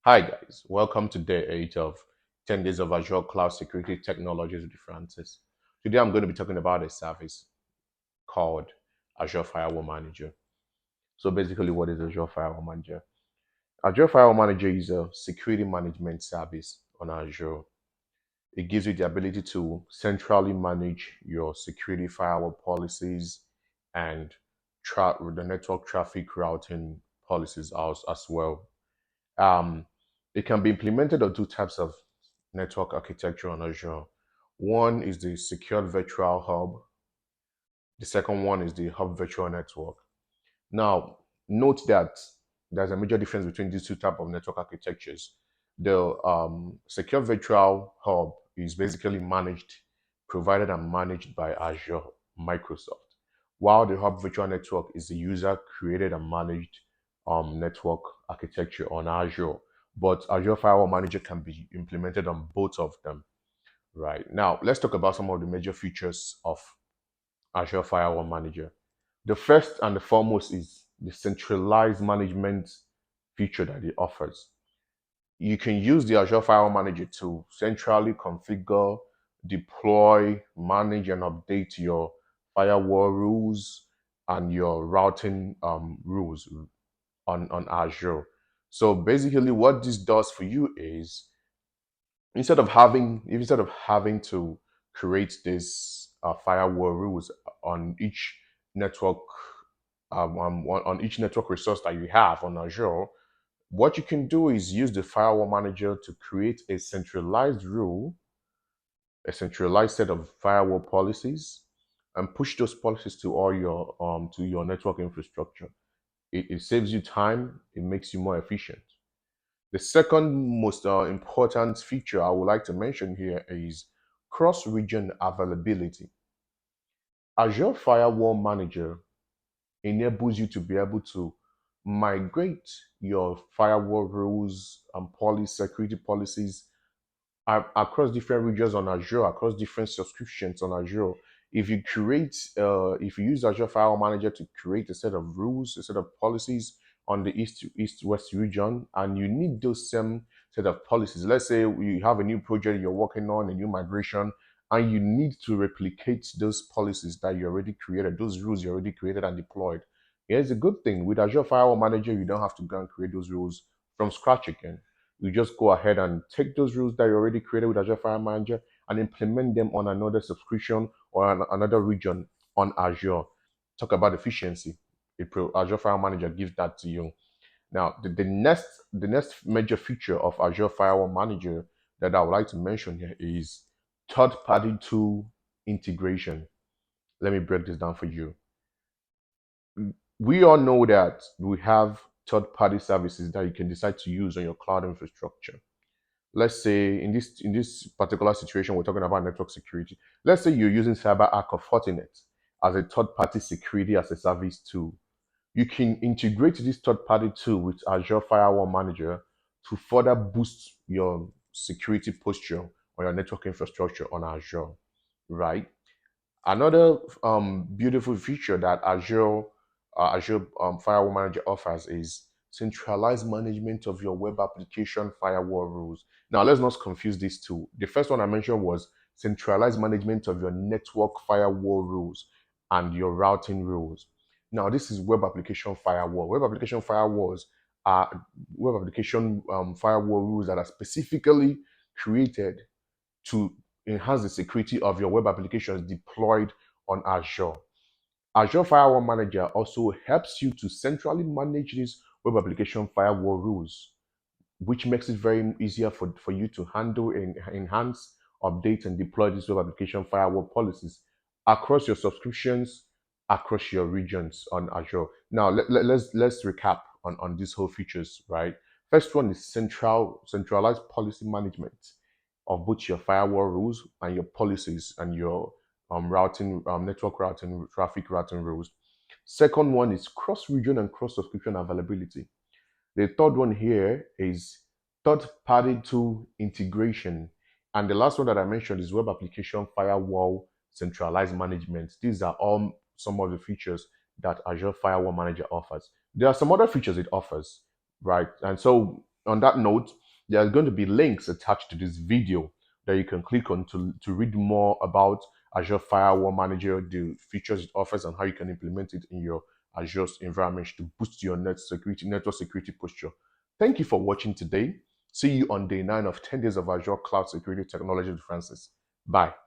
Hi guys, welcome to day 8 of 10 days of Azure Cloud Security Technologies with Francis. Today I'm going to be talking about a service called Azure Firewall Manager. So basically what is Azure Firewall Manager? Azure Firewall Manager is a security management service on Azure. It gives you the ability to centrally manage your security firewall policies and the network traffic routing policies as well. Um, it can be implemented on two types of network architecture on Azure. One is the secured virtual hub. The second one is the hub virtual network. Now, note that there's a major difference between these two types of network architectures. The secure virtual hub is basically provided and managed by Azure Microsoft, while the hub virtual network is the user created and managed network architecture on Azure. But Azure Firewall Manager can be implemented on both of them. Right now, let's talk about some of the major features of Azure Firewall Manager. The first and the foremost is the centralized management feature that it offers. You can use the Azure Firewall Manager to centrally configure, deploy, manage, and update your firewall rules and your routing rules on Azure. So basically, what this does for you is instead of having to create this firewall rules on each network on each network resource that you have on Azure, what you can do is use the firewall manager to create a centralized set of firewall policies, and push those policies to all your network infrastructure. It saves you time. It makes you more efficient. The second most important feature I would like to mention here is cross-region availability. Azure Firewall Manager enables you to be able to migrate your firewall rules and security policies across different regions on Azure, across different subscriptions on Azure. If you use Azure Firewall Manager to create a set of rules, a set of policies on the East-West region, and you need those same set of policies. Let's say you have a new project you're working on, a new migration, and you need to replicate those policies that you already created, those rules you already created and deployed. Here's a good thing with Azure Firewall Manager, you don't have to go and create those rules from scratch again. You just go ahead and take those rules that you already created with Azure File Manager and implement them on another subscription or another region on Azure. Talk about efficiency. Azure File Manager gives that to you. Now, the next major feature of Azure Firewall Manager that I would like to mention here is third-party tool integration. Let me break this down for you. We all know that we have third-party services that you can decide to use on your cloud infrastructure. Let's say in this particular situation, we're talking about network security. Let's say you're using CyberArk or Fortinet as a third-party security as a service tool. You can integrate this third-party tool with Azure Firewall Manager to further boost your security posture on your network infrastructure on Azure, right? Another beautiful feature that Azure Firewall Manager offers is centralized management of your web application firewall rules. Now, let's not confuse these two. The first one I mentioned was centralized management of your network firewall rules and your routing rules. Now, this is web application firewall. Web application firewalls are web application firewall rules that are specifically created to enhance the security of your web applications deployed on Azure. Azure Firewall Manager also helps you to centrally manage these web application firewall rules, which makes it very easier for you to handle and enhance, update, and deploy these web application firewall policies across your subscriptions, across your regions on Azure. Now, let's recap on these whole features, right? First one is centralized policy management of both your firewall rules and your policies and your network routing, traffic routing rules. Second one is cross-region and cross-subscription availability. The third one here is third-party tool integration. And the last one that I mentioned is web application firewall centralized management. These are all some of the features that Azure Firewall Manager offers. There are some other features it offers, right? And so On that note, there are going to be links attached to this video that you can click on to read more about Azure Firewall Manager, the features it offers, and how you can implement it in your Azure environment to boost your network security posture. Thank you for watching today. See you on day 9 of 10 days of Azure Cloud Security Technology Differences. Bye.